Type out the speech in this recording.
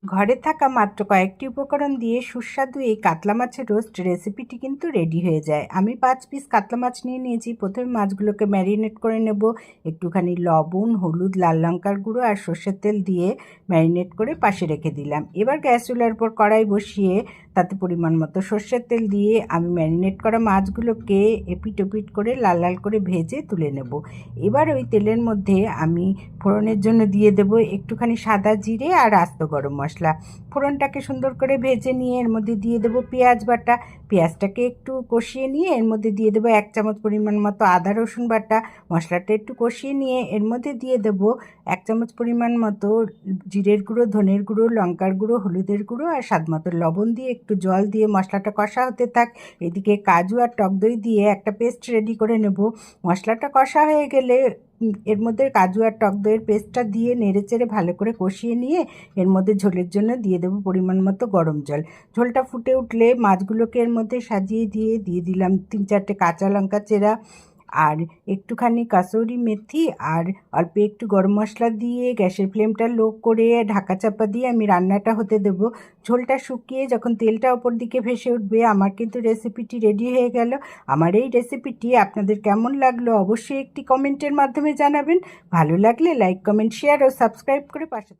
ঘরে থাকা মাত্র কয়েকটি উপকরণ দিয়ে সুস্বাদু এই কাতলা মাছের রোস্ট রেসিপিটি কিন্তু রেডি হয়ে যায়। আমি 5 পিস কাতলা মাছ নিয়ে নিয়েছি। প্রথমে মাছগুলোকে ম্যারিনেট করে নেব। একটুখানি লবণ, হলুদ, লাল লঙ্কার গুঁড়ো আর সর্ষের তেল দিয়ে ম্যারিনেট করে পাশে রেখে দিলাম। এবার গ্যাস চুলার উপর কড়াই বসিয়ে তাতে পরিমাণ মতো সর্ষের তেল দিয়ে আমি ম্যারিনেট করা মাছগুলোকে এপিট ওপিট করে লাল লাল করে ভেজে তুলে নেব। এবার ওই তেলের মধ্যে আমি ফোড়নের জন্য দিয়ে দেব একটুখানি সাদা জিরে আর আস্ত গরম মশলা। ফোড়নটাকে সুন্দর করে ভেজে নিয়ে এর মধ্যে দিয়ে দেব পেঁয়াজ বাটা। পেঁয়াজটাকে একটু কষিয়ে নিয়ে এর মধ্যে দিয়ে দেবো 1 চামচ পরিমাণ মতো আদা রসুন বাটা। মশলাটা একটু কষিয়ে নিয়ে এর মধ্যে দিয়ে দেবো 1 চামচ পরিমাণ মতো জিরের গুঁড়ো, ধনের গুঁড়ো, লঙ্কার গুঁড়ো, হলুদের গুঁড়ো আর স্বাদ মতো লবণ দিয়ে একটু জল দিয়ে মশলাটা কষা হতে থাক। এদিকে কাজু আর টক দই দিয়ে একটা পেস্ট রেডি করে নেব। মশলাটা কষা হয়ে গেলে এর মধ্যে কাজু আর টক দইয়ের পেস্টটা দিয়ে নেড়েচেড়ে ভালো করে কষিয়ে নিয়ে এর মধ্যে ঝোলের জন্য দিয়ে দেবো পরিমাণ মতো গরম জল। ঝোলটা ফুটে উঠলে মাছগুলোকে এর মধ্যে সাজিয়ে দিয়ে দিলাম 3-4টে কাঁচা লঙ্কা চেরা আর একটুখানি কাসুরি মেথি আর অল্প একটু গরম মশলা দিয়ে গ্যাসের ফ্লেমটা লো করে ঢাকা চাপা দিয়ে আমি রান্নাটা হতে দেবো। ঝোলটা শুকিয়ে যখন তেলটা ওপর দিকে ভেসে উঠবে আমার কিন্তু রেসিপিটি রেডি হয়ে গেল। আমার এই রেসিপিটি আপনাদের কেমন লাগলো অবশ্যই একটি কমেন্টের মাধ্যমে জানাবেন। ভালো লাগলে লাইক, কমেন্ট, শেয়ার ও সাবস্ক্রাইব করে পাশে